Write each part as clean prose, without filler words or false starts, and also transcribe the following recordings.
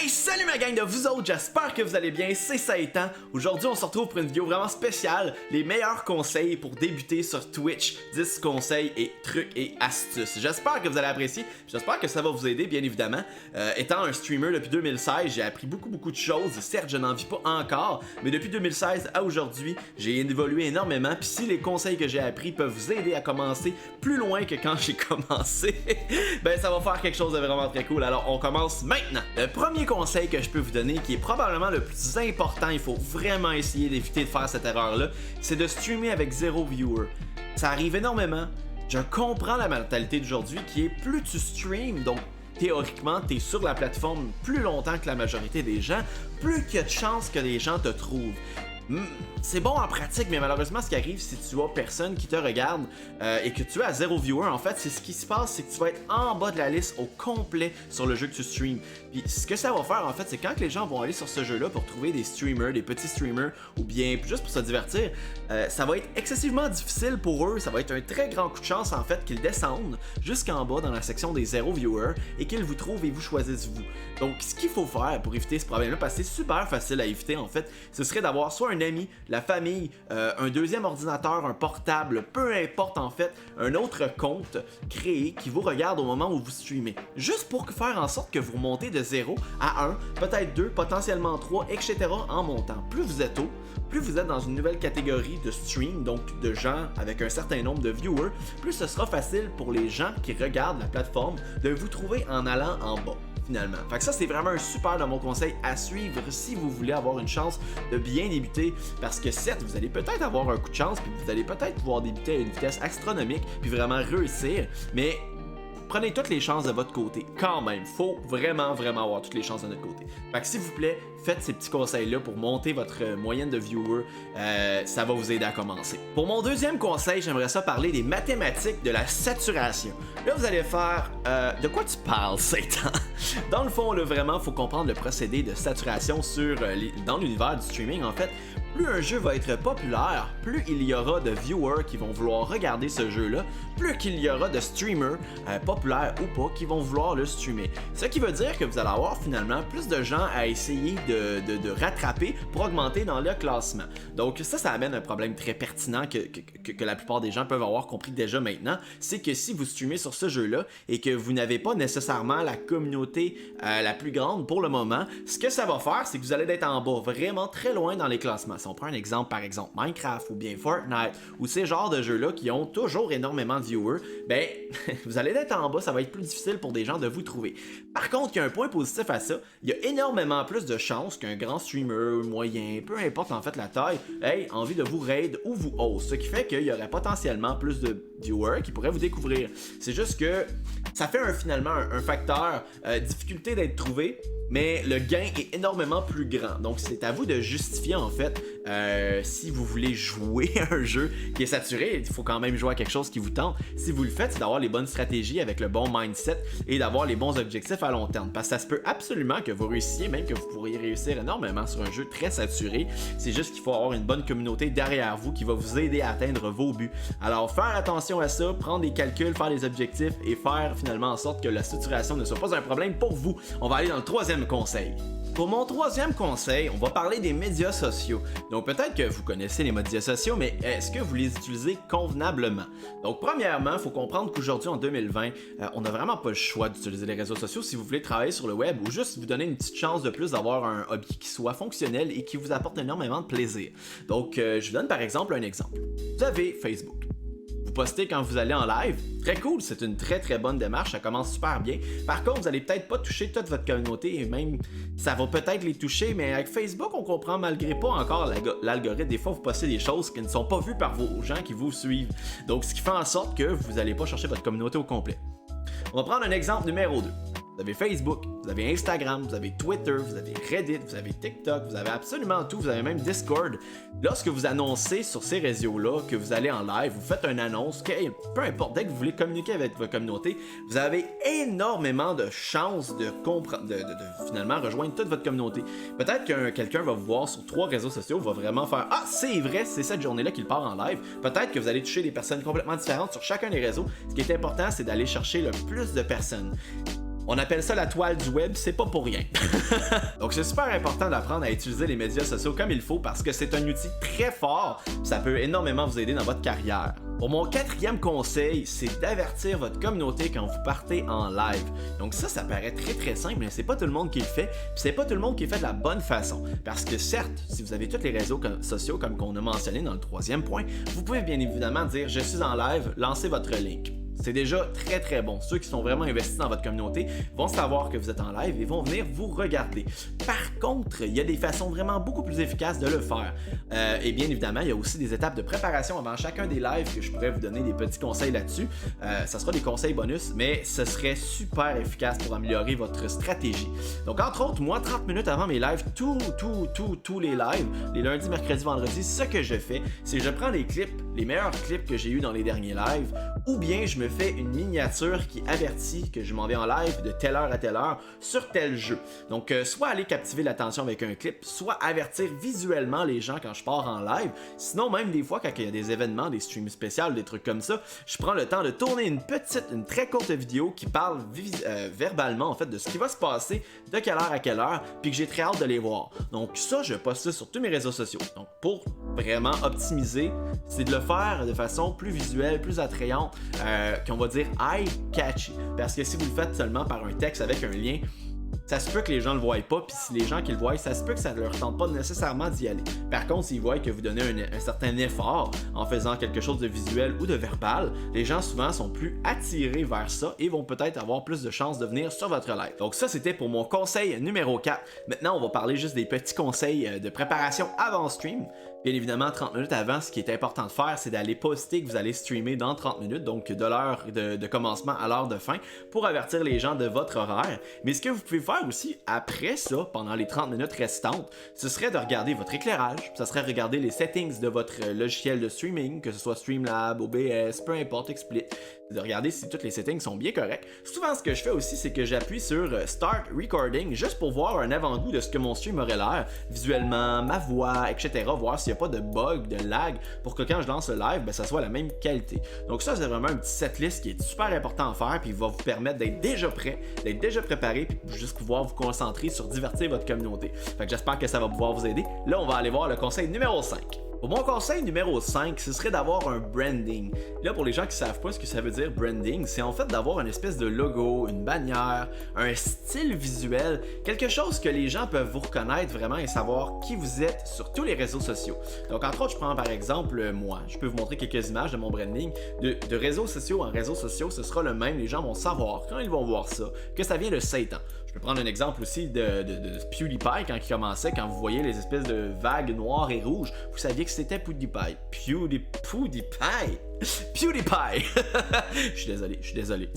Salut ma gang de vous autres, j'espère que vous allez bien, c'est Satan. Aujourd'hui on se retrouve pour une vidéo vraiment spéciale, les meilleurs conseils pour débuter sur Twitch, 10 conseils et trucs et astuces. J'espère que vous allez apprécier, j'espère que ça va vous aider bien évidemment. Étant un streamer depuis 2016, j'ai appris beaucoup de choses, certes je n'en vis pas encore, mais depuis 2016 à aujourd'hui, j'ai évolué énormément, puis si les conseils que j'ai appris peuvent vous aider à commencer plus loin que quand j'ai commencé, ben ça va faire quelque chose de vraiment très cool, alors on commence maintenant. Le premier conseil que je peux vous donner, qui est probablement le plus important, il faut vraiment essayer d'éviter de faire cette erreur-là, c'est de streamer avec 0 viewer. Ça arrive énormément. Je comprends la mentalité d'aujourd'hui qui est plus tu streams, donc théoriquement, tu es sur la plateforme plus longtemps que la majorité des gens, plus qu'il y a de chances que les gens te trouvent. C'est bon en pratique, mais malheureusement, ce qui arrive si tu as personne qui te regarde et que tu es à 0 viewer, en fait, c'est ce qui se passe, c'est que tu vas être en bas de la liste au complet sur le jeu que tu streams. Puis ce que ça va faire, en fait, c'est quand les gens vont aller sur ce jeu-là pour trouver des streamers, des petits streamers, ou bien juste pour se divertir, ça va être excessivement difficile pour eux. Ça va être un très grand coup de chance, en fait, qu'ils descendent jusqu'en bas dans la section des 0 viewers et qu'ils vous trouvent et vous choisissent vous. Donc, ce qu'il faut faire pour éviter ce problème-là, parce que c'est super facile à éviter, en fait, ce serait d'avoir soit un ami, la famille, un deuxième ordinateur, un portable, peu importe en fait, un autre compte créé qui vous regarde au moment où vous streamez. Juste pour faire en sorte que vous remontez de 0 à 1, peut-être 2, potentiellement 3, etc. en montant. Plus vous êtes haut, plus vous êtes dans une nouvelle catégorie de stream, donc de gens avec un certain nombre de viewers, plus ce sera facile pour les gens qui regardent la plateforme de vous trouver en allant en bas. Finalement. Fait que ça, c'est vraiment un super de mon conseil à suivre si vous voulez avoir une chance de bien débuter. Parce que certes, vous allez peut-être avoir un coup de chance, puis vous allez peut-être pouvoir débuter à une vitesse astronomique, puis vraiment réussir, mais prenez toutes les chances de votre côté. Quand même, faut vraiment avoir toutes les chances de notre côté. Fait que s'il vous plaît, faites ces petits conseils-là pour monter votre moyenne de viewers. Ça va vous aider à commencer. Pour mon deuxième conseil, j'aimerais ça parler des mathématiques de la saturation. Là, vous allez faire de quoi tu parles, Satan? Dans le fond, là, vraiment, il faut comprendre le procédé de saturation dans l'univers du streaming, en fait. Plus un jeu va être populaire, plus il y aura de viewers qui vont vouloir regarder ce jeu-là, plus qu'il y aura de streamers, populaires ou pas, qui vont vouloir le streamer. Ce qui veut dire que vous allez avoir finalement plus de gens à essayer de rattraper pour augmenter dans le classement. Donc ça amène un problème très pertinent que la plupart des gens peuvent avoir compris déjà maintenant, c'est que si vous streamez sur ce jeu-là et que vous n'avez pas nécessairement la communauté la plus grande pour le moment, ce que ça va faire, c'est que vous allez être en bas, vraiment très loin dans les classements. Si on prend un exemple, par exemple Minecraft ou bien Fortnite ou ces genres de jeux-là qui ont toujours énormément de viewers, ben vous allez être en bas, ça va être plus difficile pour des gens de vous trouver. Par contre, il y a un point positif à ça, il y a énormément plus de chances qu'un grand streamer, moyen, peu importe en fait la taille, ait envie de vous raid ou vous host, ce qui fait qu'il y aurait potentiellement plus de viewers qui pourraient vous découvrir. C'est juste que ça fait finalement un facteur difficulté d'être trouvé, mais le gain est énormément plus grand. Donc c'est à vous de justifier en fait si vous voulez jouer à un jeu qui est saturé, il faut quand même jouer à quelque chose qui vous tente. Si vous le faites, c'est d'avoir les bonnes stratégies avec le bon mindset et d'avoir les bons objectifs à long terme. Parce que ça se peut absolument que vous réussissiez, même que vous pourriez réussir énormément sur un jeu très saturé. C'est juste qu'il faut avoir une bonne communauté derrière vous qui va vous aider à atteindre vos buts. Alors faire attention à ça, prendre des calculs, faire des objectifs et faire finalement en sorte que la saturation ne soit pas un problème pour vous. On va aller dans le troisième conseil. Pour mon troisième conseil, on va parler des médias sociaux. Donc peut-être que vous connaissez les médias sociaux, mais est-ce que vous les utilisez convenablement? Donc premièrement, il faut comprendre qu'aujourd'hui en 2020, on n'a vraiment pas le choix d'utiliser les réseaux sociaux si vous voulez travailler sur le web ou juste vous donner une petite chance de plus d'avoir un hobby qui soit fonctionnel et qui vous apporte énormément de plaisir. Donc je vous donne par exemple un exemple. Vous avez Facebook. Vous postez quand vous allez en live, très cool, c'est une très bonne démarche, ça commence super bien. Par contre, vous allez peut-être pas toucher toute votre communauté et même ça va peut-être les toucher, mais avec Facebook, on comprend malgré pas encore l'algorithme. Des fois, vous postez des choses qui ne sont pas vues par vos gens qui vous suivent. Donc, ce qui fait en sorte que vous n'allez pas chercher votre communauté au complet. On va prendre un exemple numéro 2. Vous avez Facebook, vous avez Instagram, vous avez Twitter, vous avez Reddit, vous avez TikTok, vous avez absolument tout, vous avez même Discord. Lorsque vous annoncez sur ces réseaux-là que vous allez en live, vous faites une annonce, peu importe, dès que vous voulez communiquer avec votre communauté, vous avez énormément de chances de finalement rejoindre toute votre communauté. Peut-être que quelqu'un va vous voir sur 3 réseaux sociaux, va vraiment faire « Ah, c'est vrai, c'est cette journée-là qu'il part en live ». Peut-être que vous allez toucher des personnes complètement différentes sur chacun des réseaux. Ce qui est important, c'est d'aller chercher le plus de personnes. On appelle ça la toile du web, c'est pas pour rien. Donc c'est super important d'apprendre à utiliser les médias sociaux comme il faut parce que c'est un outil très fort, ça peut énormément vous aider dans votre carrière. Pour mon 4e conseil, c'est d'avertir votre communauté quand vous partez en live. Donc ça paraît très simple, mais c'est pas tout le monde qui le fait, puis c'est pas tout le monde qui le fait de la bonne façon. Parce que certes, si vous avez tous les réseaux sociaux comme qu'on a mentionné dans le 3e point, vous pouvez bien évidemment dire je suis en live, lancez votre link. C'est déjà très bon. Ceux qui sont vraiment investis dans votre communauté vont savoir que vous êtes en live et vont venir vous regarder. Par contre, il y a des façons vraiment beaucoup plus efficaces de le faire. Et bien évidemment, il y a aussi des étapes de préparation avant chacun des lives que je pourrais vous donner des petits conseils là-dessus. Ça sera des conseils bonus, mais ce serait super efficace pour améliorer votre stratégie. Donc entre autres, moi, 30 minutes avant mes lives, tous les lives, les lundis, mercredis, vendredis, ce que je fais, c'est que je prends les clips, les meilleurs clips que j'ai eu dans les derniers lives, ou bien je me fais une miniature qui avertit que je m'en vais en live de telle heure à telle heure sur tel jeu. Donc soit aller captiver l'attention avec un clip, soit avertir visuellement les gens quand je pars en live. Sinon même des fois quand il y a des événements, des streams spéciaux, des trucs comme ça, je prends le temps de tourner une très courte vidéo qui parle verbalement en fait de ce qui va se passer, de quelle heure à quelle heure, puis que j'ai très hâte de les voir. Donc ça je poste ça sur tous mes réseaux sociaux. Donc pour vraiment optimiser, c'est de le faire de façon plus visuelle, plus attrayante, qu'on va dire eye-catchy. Parce que si vous le faites seulement par un texte avec un lien, ça se peut que les gens le voient pas, puis si les gens qui le voient, ça se peut que ça ne leur tente pas nécessairement d'y aller. Par contre, s'ils voient que vous donnez un certain effort en faisant quelque chose de visuel ou de verbal, les gens souvent sont plus attirés vers ça et vont peut-être avoir plus de chances de venir sur votre live. Donc ça, c'était pour mon conseil numéro 4. Maintenant, on va parler juste des petits conseils de préparation avant stream. Bien évidemment, 30 minutes avant, ce qui est important de faire, c'est d'aller poster que vous allez streamer dans 30 minutes, donc de l'heure de commencement à l'heure de fin, pour avertir les gens de votre horaire. Mais ce que vous pouvez faire aussi après ça, pendant les 30 minutes restantes, ce serait de regarder votre éclairage, ça serait regarder les settings de votre logiciel de streaming, que ce soit Streamlab, OBS, peu importe, XSplit, de regarder si tous les settings sont bien corrects. Souvent, ce que je fais aussi, c'est que j'appuie sur Start Recording, juste pour voir un avant-goût de ce que mon stream aurait l'air, visuellement, ma voix, etc., voir s'il n'y a pas de bug, de lag, pour que quand je lance le live, ben, ça soit la même qualité. Donc ça, c'est vraiment un petit setlist qui est super important à faire, puis il va vous permettre d'être déjà prêt, d'être déjà préparé, puis juste pouvoir vous concentrer sur divertir votre communauté. Fait que j'espère que ça va pouvoir vous aider. Là, on va aller voir le conseil numéro 5. Pour mon conseil numéro 5, ce serait d'avoir un branding. Là, pour les gens qui ne savent pas ce que ça veut dire branding, c'est en fait d'avoir une espèce de logo, une bannière, un style visuel, quelque chose que les gens peuvent vous reconnaître vraiment et savoir qui vous êtes sur tous les réseaux sociaux. Donc, entre autres, je prends par exemple moi. Je peux vous montrer quelques images de mon branding. De réseaux sociaux en réseaux sociaux, ce sera le même. Les gens vont savoir, quand ils vont voir ça, que ça vient de Satan. Je peux prendre un exemple aussi de PewDiePie quand il commençait, quand vous voyez les espèces de vagues noires et rouges, vous saviez que c'était PewDiePie. PewDiePie! Je suis désolé.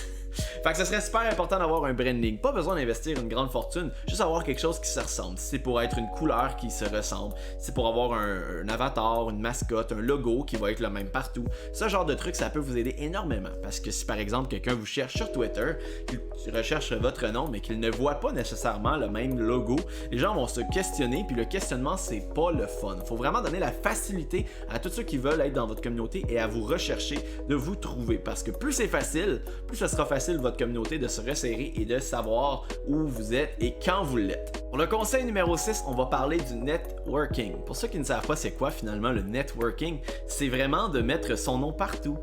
Fait que ce serait super important d'avoir un branding. Pas besoin d'investir une grande fortune, juste avoir quelque chose qui se ressemble. Si c'est pour être une couleur qui se ressemble, si c'est pour avoir un avatar, une mascotte, un logo qui va être le même partout. Ce genre de truc, ça peut vous aider énormément. Parce que si par exemple quelqu'un vous cherche sur Twitter, qu'il recherche votre nom, mais qu'il ne voit pas nécessairement le même logo, les gens vont se questionner, puis le questionnement, c'est pas le fun. Faut vraiment donner la facilité à tous ceux qui veulent être dans votre communauté et à vous rechercher, de vous trouver. Parce que plus c'est facile, plus ce sera facile votre communauté de se resserrer et de savoir où vous êtes et quand vous l'êtes. Pour le conseil numéro 6, on va parler du networking. Pour ceux qui ne savent pas c'est quoi finalement le networking, c'est vraiment de mettre son nom partout,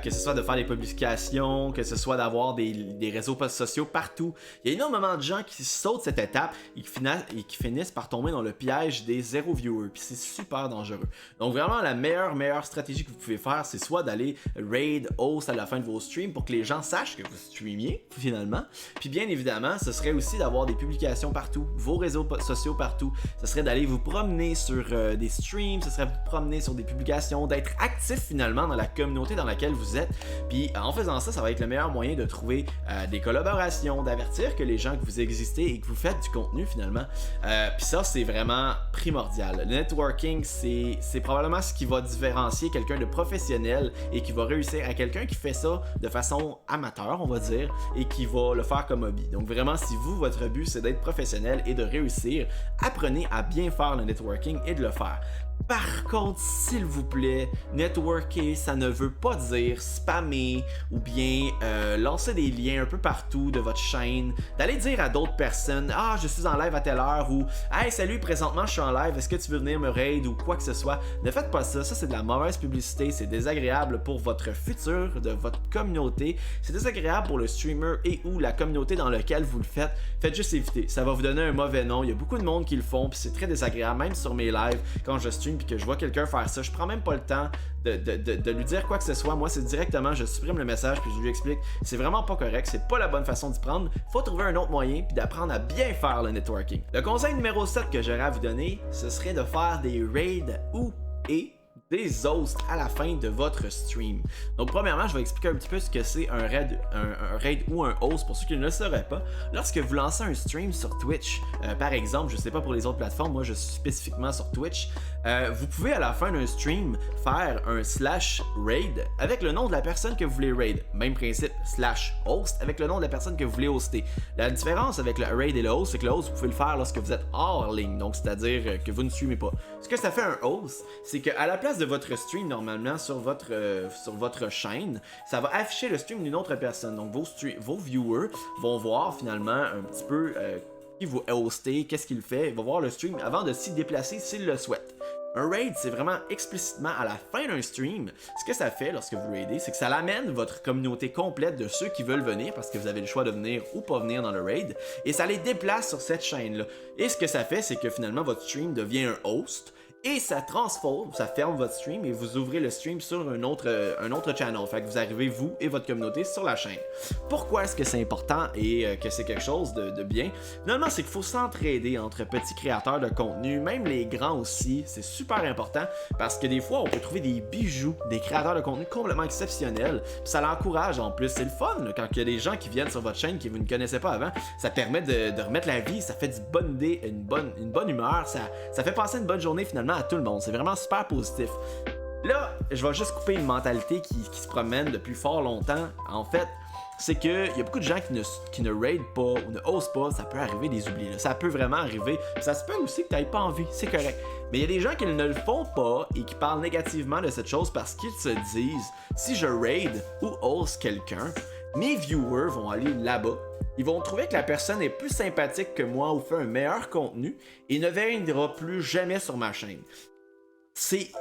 que ce soit de faire des publications, que ce soit d'avoir des réseaux sociaux partout. Il y a énormément de gens qui sautent cette étape et qui finissent par tomber dans le piège des zéro viewers, puis c'est super dangereux. Donc vraiment la meilleure stratégie que vous pouvez faire, c'est soit d'aller raid, host à la fin de vos streams pour que les gens sachent que vous streamiez finalement. Puis bien évidemment, ce serait aussi d'avoir des publications partout, vos réseaux sociaux partout. Ce serait d'aller vous promener sur des streams, ce serait vous promener sur des publications, d'être actif finalement dans la communauté dans laquelle vous êtes. Puis en faisant ça, ça va être le meilleur moyen de trouver des collaborations, d'avertir que les gens que vous existez et que vous faites du contenu finalement. Puis ça, c'est vraiment primordial. Le networking, c'est probablement ce qui va différencier quelqu'un de professionnel et qui va réussir à quelqu'un qui fait ça de façon amateur, on va dire, et qui va le faire comme hobby. Donc vraiment, si vous, votre but, c'est d'être professionnel et de réussir, apprenez à bien faire le networking et de le faire. Par contre, s'il vous plaît, networker, ça ne veut pas dire spammer ou bien lancer des liens un peu partout de votre chaîne, d'aller dire à d'autres personnes « Ah, je suis en live à telle heure » ou « Hey, salut, présentement je suis en live, est-ce que tu veux venir me raid » ou quoi que ce soit. Ne faites pas ça, ça c'est de la mauvaise publicité, c'est désagréable pour votre futur, de votre communauté, c'est désagréable pour le streamer et ou la communauté dans laquelle vous le faites. Faites juste éviter, ça va vous donner un mauvais nom, il y a beaucoup de monde qui le font, puis c'est très désagréable, même sur mes lives, quand je stream puis que je vois quelqu'un faire ça, je prends même pas le temps de lui dire quoi que ce soit. Moi, c'est directement, je supprime le message puis je lui explique. C'est vraiment pas correct, c'est pas la bonne façon d'y prendre. Faut trouver un autre moyen puis d'apprendre à bien faire le networking. Le conseil numéro 7 que j'aurais à vous donner, ce serait de faire des raids ou des hosts à la fin de votre stream. Donc premièrement, je vais expliquer un petit peu ce que c'est un raid ou un host pour ceux qui ne le sauraient pas. Lorsque vous lancez un stream sur Twitch, par exemple, je sais pas pour les autres plateformes, moi je suis spécifiquement sur Twitch, vous pouvez à la fin d'un stream faire un /raid avec le nom de la personne que vous voulez raid. Même principe, /host avec le nom de la personne que vous voulez hoster. La différence avec le raid et le host, c'est que le host, vous pouvez le faire lorsque vous êtes hors ligne, donc c'est-à-dire que vous ne streamez pas. Ce que ça fait un host, c'est qu'à la place de votre stream normalement sur votre chaîne, ça va afficher le stream d'une autre personne. Donc vos viewers vont voir finalement un petit peu qui vous hostez, qu'est-ce qu'il fait, ils vont voir le stream avant de s'y déplacer s'ils le souhaitent. Un raid, c'est vraiment explicitement à la fin d'un stream. Ce que ça fait lorsque vous raidez, c'est que ça l'amène votre communauté complète de ceux qui veulent venir, parce que vous avez le choix de venir ou pas venir dans le raid, et ça les déplace sur cette chaîne-là. Et ce que ça fait, c'est que finalement votre stream devient un host, et ça transforme, ça ferme votre stream et vous ouvrez le stream sur un autre channel. Fait que vous arrivez, vous et votre communauté, sur la chaîne. Pourquoi est-ce que c'est important et que c'est quelque chose de bien? Finalement, c'est qu'il faut s'entraider entre petits créateurs de contenu, même les grands aussi. C'est super important parce que des fois, on peut trouver des bijoux, des créateurs de contenu complètement exceptionnels. Puis ça l'encourage en plus. C'est le fun là, quand il y a des gens qui viennent sur votre chaîne que vous ne connaissez pas avant. Ça permet de remettre la vie, ça fait du bonne idée, une bonne humeur. Ça fait passer une bonne journée finalement à tout le monde. C'est vraiment super positif. Là, je vais juste couper une mentalité qui se promène depuis fort longtemps. En fait, c'est qu'il y a beaucoup de gens qui ne raident pas ou ne osent pas. Ça peut arriver des oublis. Là. Ça peut vraiment arriver. Ça se peut aussi que tu n'aies pas envie. C'est correct. Mais il y a des gens qui ne le font pas et qui parlent négativement de cette chose parce qu'ils se disent si je raid ou ose quelqu'un, mes viewers vont aller là-bas. Ils vont trouver que la personne est plus sympathique que moi ou fait un meilleur contenu et ne viendra plus jamais sur ma chaîne. C'est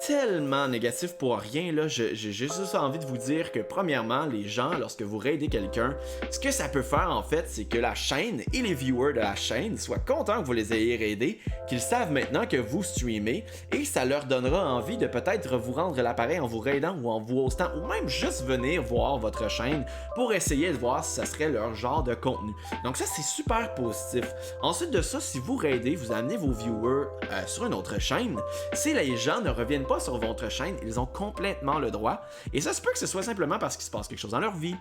tellement négatif pour rien là, j'ai juste envie de vous dire que premièrement, les gens, lorsque vous raidez quelqu'un, ce que ça peut faire en fait, c'est que la chaîne et les viewers de la chaîne soient contents que vous les ayez raidés, qu'ils savent maintenant que vous streamez et ça leur donnera envie de peut-être vous rendre l'appareil en vous raidant ou en vous hostant ou même juste venir voir votre chaîne pour essayer de voir si ça serait leur genre de contenu. Donc ça c'est super positif. Ensuite de ça, si vous raidez, vous amenez vos viewers sur une autre chaîne, si les gens ne reviennent pas sur votre chaîne, ils ont complètement le droit. Et ça se peut que ce soit simplement parce qu'il se passe quelque chose dans leur vie,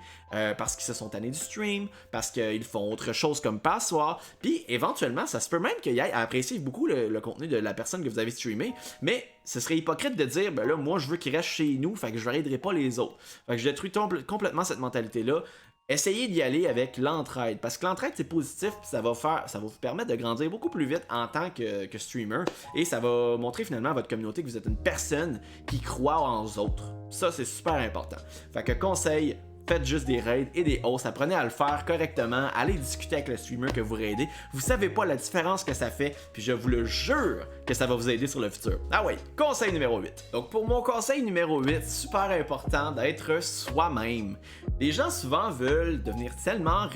parce qu'ils se sont tannés du stream, parce qu'ils font autre chose comme passoire, puis éventuellement, ça se peut même qu'ils aillent à apprécier beaucoup le contenu de la personne que vous avez streamé, mais ce serait hypocrite de dire, ben là, moi, je veux qu'ils restent chez nous, fait que je ne raiderai pas les autres. Fait que je détruis complètement cette mentalité-là. Essayez d'y aller avec l'entraide, parce que l'entraide c'est positif, puis ça va vous permettre de grandir beaucoup plus vite en tant que streamer, et ça va montrer finalement à votre communauté que vous êtes une personne qui croit en autres. Ça c'est super important. Fait que conseil, faites juste des raids et des hosts, apprenez à le faire correctement, allez discuter avec le streamer que vous raidez. Vous savez pas la différence que ça fait, puis je vous le jure que ça va vous aider sur le futur. Ah ouais, conseil numéro 8. Donc pour mon conseil numéro 8, super important d'être soi-même. Les gens souvent veulent devenir tellement,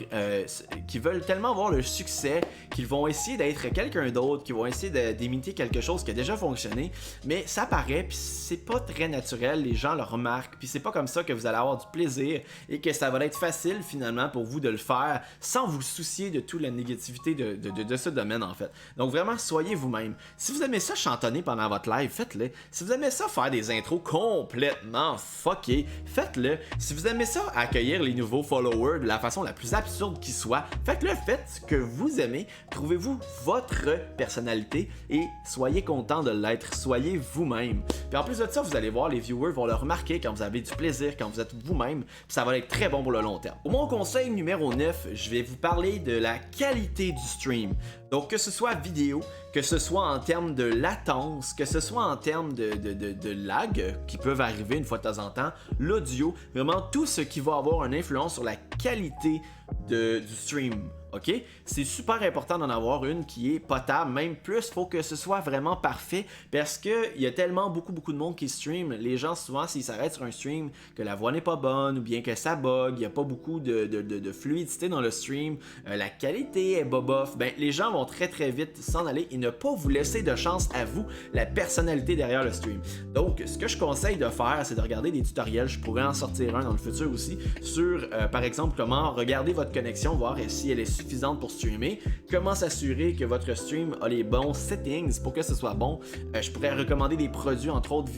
qu'ils veulent tellement avoir le succès qu'ils vont essayer d'être quelqu'un d'autre, qu'ils vont essayer d'imiter quelque chose qui a déjà fonctionné, mais ça paraît, puis c'est pas très naturel, les gens le remarquent, puis c'est pas comme ça que vous allez avoir du plaisir et que ça va être facile finalement pour vous de le faire sans vous soucier de toute la négativité de ce domaine en fait. Donc vraiment, soyez vous-même. Si vous aimez ça chantonner pendant votre live, faites-le. Si vous aimez ça faire des intros complètement fuckées, faites-le. Si vous aimez ça accueillir les nouveaux followers de la façon la plus absurde qui soit, faites-le, faites ce que vous aimez, trouvez-vous votre personnalité et soyez content de l'être, soyez vous-même. Puis en plus de ça, vous allez voir, les viewers vont le remarquer quand vous avez du plaisir, quand vous êtes vous-même, puis ça va être très bon pour le long terme. Pour mon conseil numéro 9, je vais vous parler de la qualité du stream. Donc que ce soit vidéo, que ce soit en termes de latence, que ce soit en termes de lag qui peuvent arriver une fois de temps en temps, l'audio, vraiment tout ce qui va avoir une influence sur la qualité du stream. OK? C'est super important d'en avoir une qui est potable, même plus, il faut que ce soit vraiment parfait parce qu'il y a tellement beaucoup de monde qui stream. Les gens, souvent, s'ils s'arrêtent sur un stream, que la voix n'est pas bonne ou bien que ça bug, il n'y a pas beaucoup de fluidité dans le stream, la qualité est bobof, ben les gens vont très vite s'en aller et ne pas vous laisser de chance à vous, la personnalité derrière le stream. Donc, ce que je conseille de faire, c'est de regarder des tutoriels, je pourrais en sortir un dans le futur aussi, sur, par exemple, comment regarder votre connexion, voir si elle est suffisante pour streamer, comment s'assurer que votre stream a les bons settings pour que ce soit bon. Je pourrais recommander des produits, entre autres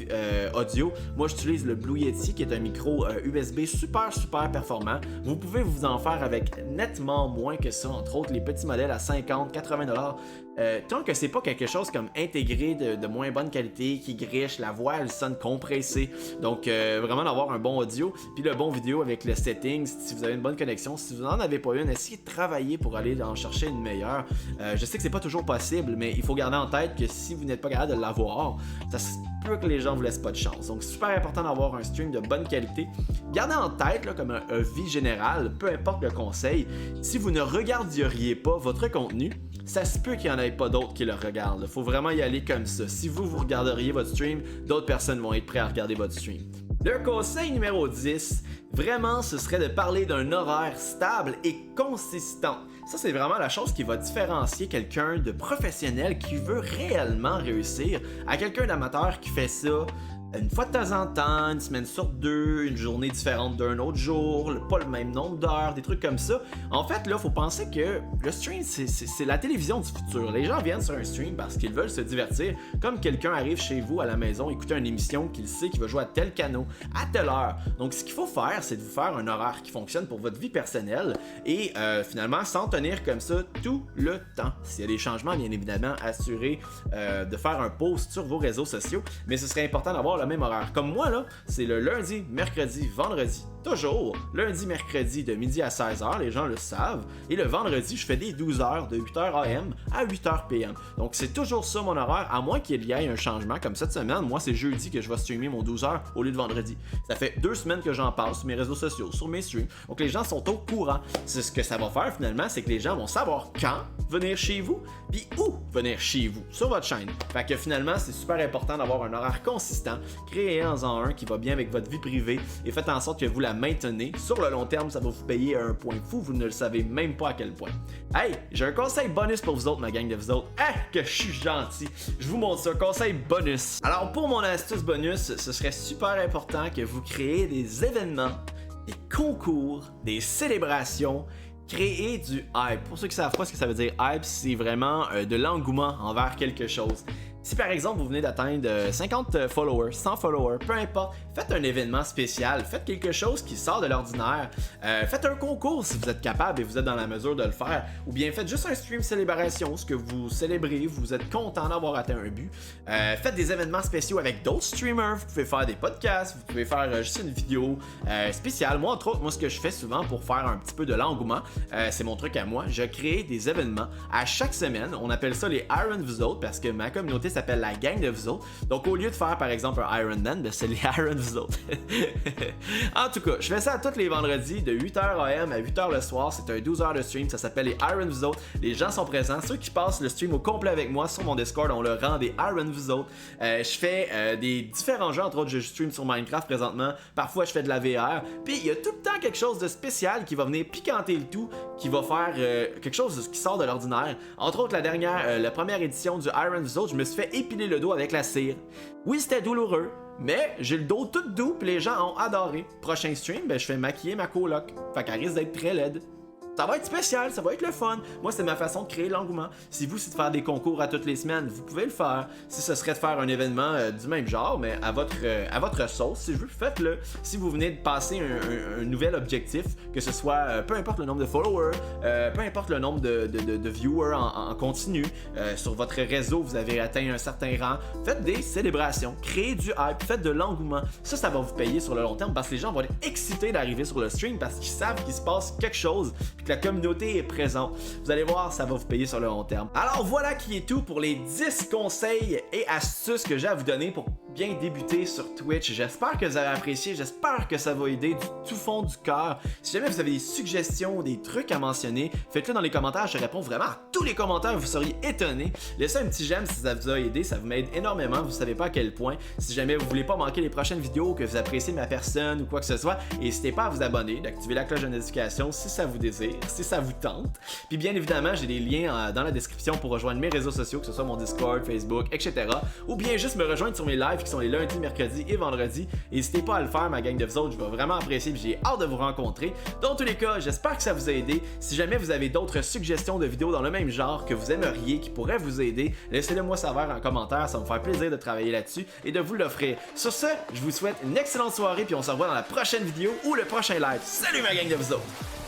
audio. Moi, j'utilise le Blue Yeti qui est un micro USB super performant. Vous pouvez vous en faire avec nettement moins que ça, entre autres les petits modèles à 50-80$. Tant que c'est pas quelque chose comme intégré de moins bonne qualité, qui griche, la voix elle sonne compressée. Donc vraiment d'avoir un bon audio, puis le bon vidéo avec le setting, si vous avez une bonne connexion. Si vous n'en avez pas une, essayez de travailler pour aller en chercher une meilleure. Je sais que c'est pas toujours possible, mais il faut garder en tête que si vous n'êtes pas capable de l'avoir, ça se peut que les gens vous laissent pas de chance. Donc c'est super important d'avoir un stream de bonne qualité. Gardez en tête, là, comme un vie générale, peu importe le conseil, si vous ne regarderiez pas votre contenu, ça se peut qu'il n'y en ait pas d'autres qui le regardent. Il faut vraiment y aller comme ça. Si vous regarderiez votre stream, d'autres personnes vont être prêtes à regarder votre stream. Le conseil numéro 10, vraiment, ce serait de parler d'un horaire stable et consistant. Ça, c'est vraiment la chose qui va différencier quelqu'un de professionnel qui veut réellement réussir à quelqu'un d'amateur qui fait ça une fois de temps en temps, une semaine sur deux, une journée différente d'un autre jour, pas le même nombre d'heures, des trucs comme ça. En fait, là, faut penser que le stream, c'est la télévision du futur. Les gens viennent sur un stream parce qu'ils veulent se divertir, comme quelqu'un arrive chez vous à la maison, écouter une émission qu'il sait qu'il va jouer à tel canal, à telle heure. Donc, ce qu'il faut faire, c'est de vous faire un horaire qui fonctionne pour votre vie personnelle et finalement, s'en tenir comme ça tout le temps. S'il y a des changements, bien évidemment, assurez de faire un post sur vos réseaux sociaux, mais ce serait important d'avoir le même horaire. Comme moi, là, c'est le lundi, mercredi, vendredi. Toujours. Lundi, mercredi, de midi à 16h, les gens le savent. Et le vendredi, je fais des 12h de 8h AM à 8h PM. Donc, c'est toujours ça mon horaire, à moins qu'il y ait un changement. Comme cette semaine, moi, c'est jeudi que je vais streamer mon 12h au lieu de vendredi. Ça fait 2 semaines que j'en parle sur mes réseaux sociaux, sur mes streams. Donc, les gens sont au courant. C'est ce que ça va faire, finalement, c'est que les gens vont savoir quand venir chez vous, puis où venir chez vous, sur votre chaîne. Fait que finalement, c'est super important d'avoir un horaire consistant. Créez-en un qui va bien avec votre vie privée et faites en sorte que vous la maintenez. Sur le long terme, ça va vous payer un point fou, vous ne le savez même pas à quel point. Hey, j'ai un conseil bonus pour vous autres, ma gang de vous autres. Que je suis gentil. Je vous montre ça, conseil bonus. Alors pour mon astuce bonus, ce serait super important que vous créez des événements, des concours, des célébrations. Créer du hype. Pour ceux qui ne savent pas ce que ça veut dire hype, c'est vraiment de l'engouement envers quelque chose. Si par exemple vous venez d'atteindre 50 followers, 100 followers, peu importe, faites un événement spécial, faites quelque chose qui sort de l'ordinaire, faites un concours si vous êtes capable et vous êtes dans la mesure de le faire, ou bien faites juste un stream célébration, ce que vous célébrez, vous êtes content d'avoir atteint un but. Faites des événements spéciaux avec d'autres streamers, vous pouvez faire des podcasts, vous pouvez faire juste une vidéo spéciale. Moi entre autres, ce que je fais souvent pour faire un petit peu de l'engouement, c'est mon truc à moi, je crée des événements à chaque semaine, on appelle ça les Iron vous autres parce que ma communauté s'appelle la gang de vous autres. Donc au lieu de faire par exemple un Ironman, ben c'est les Iron vous autres. En tout cas, je fais ça tous les vendredis de 8h AM à 8h le soir. C'est un 12h de stream, ça s'appelle les Iron vous autres. Les gens sont présents. Ceux qui passent le stream au complet avec moi sur mon Discord, on le rend des Iron vous autres. Je fais des différents jeux, entre autres je stream sur Minecraft présentement. Parfois je fais de la VR. Puis il y a tout le temps quelque chose de spécial qui va venir piquanter le tout, qui va faire quelque chose qui sort de l'ordinaire. Entre autres la première édition du Iron vous autres, je me suis fait épiler le dos avec la cire. Oui, c'était douloureux, mais j'ai le dos tout doux pis les gens ont adoré. Prochain stream, ben je fais maquiller ma coloc. Fait qu'elle risque d'être très laide. Ça va être spécial, ça va être le fun. Moi, c'est ma façon de créer l'engouement. Si vous, c'est de faire des concours à toutes les semaines, vous pouvez le faire. Si ce serait de faire un événement du même genre, mais à votre sauce, si je veux, faites-le. Si vous venez de passer un nouvel objectif, que ce soit, peu importe le nombre de followers, peu importe le nombre de viewers en continu, sur votre réseau, vous avez atteint un certain rang, faites des célébrations, créez du hype, faites de l'engouement. Ça va vous payer sur le long terme parce que les gens vont être excités d'arriver sur le stream parce qu'ils savent qu'il se passe quelque chose. Puis que la communauté est présente. Vous allez voir, ça va vous payer sur le long terme. Alors voilà qui est tout pour les 10 conseils et astuces que j'ai à vous donner pour bien débuter sur Twitch. J'espère que vous avez apprécié, j'espère que ça va aider du tout fond du cœur. Si jamais vous avez des suggestions ou des trucs à mentionner, faites-le dans les commentaires, je réponds vraiment à tous les commentaires, vous seriez étonnés. Laissez un petit j'aime si ça vous a aidé, ça vous m'aide énormément, vous savez pas à quel point. Si jamais vous voulez pas manquer les prochaines vidéos, que vous appréciez ma personne ou quoi que ce soit, n'hésitez pas à vous abonner, d'activer la cloche de notification si ça vous désire, si ça vous tente. Puis bien évidemment, j'ai des liens dans la description pour rejoindre mes réseaux sociaux, que ce soit mon Discord, Facebook, etc. Ou bien juste me rejoindre sur mes lives qui sont les lundis, mercredis et vendredis. N'hésitez pas à le faire, ma gang de vous autres, je vais vraiment apprécier et j'ai hâte de vous rencontrer. Dans tous les cas, j'espère que ça vous a aidé. Si jamais vous avez d'autres suggestions de vidéos dans le même genre que vous aimeriez, qui pourraient vous aider, laissez-le moi savoir en commentaire, ça va me faire plaisir de travailler là-dessus et de vous l'offrir. Sur ce, je vous souhaite une excellente soirée puis on se revoit dans la prochaine vidéo ou le prochain live. Salut ma gang de vous autres!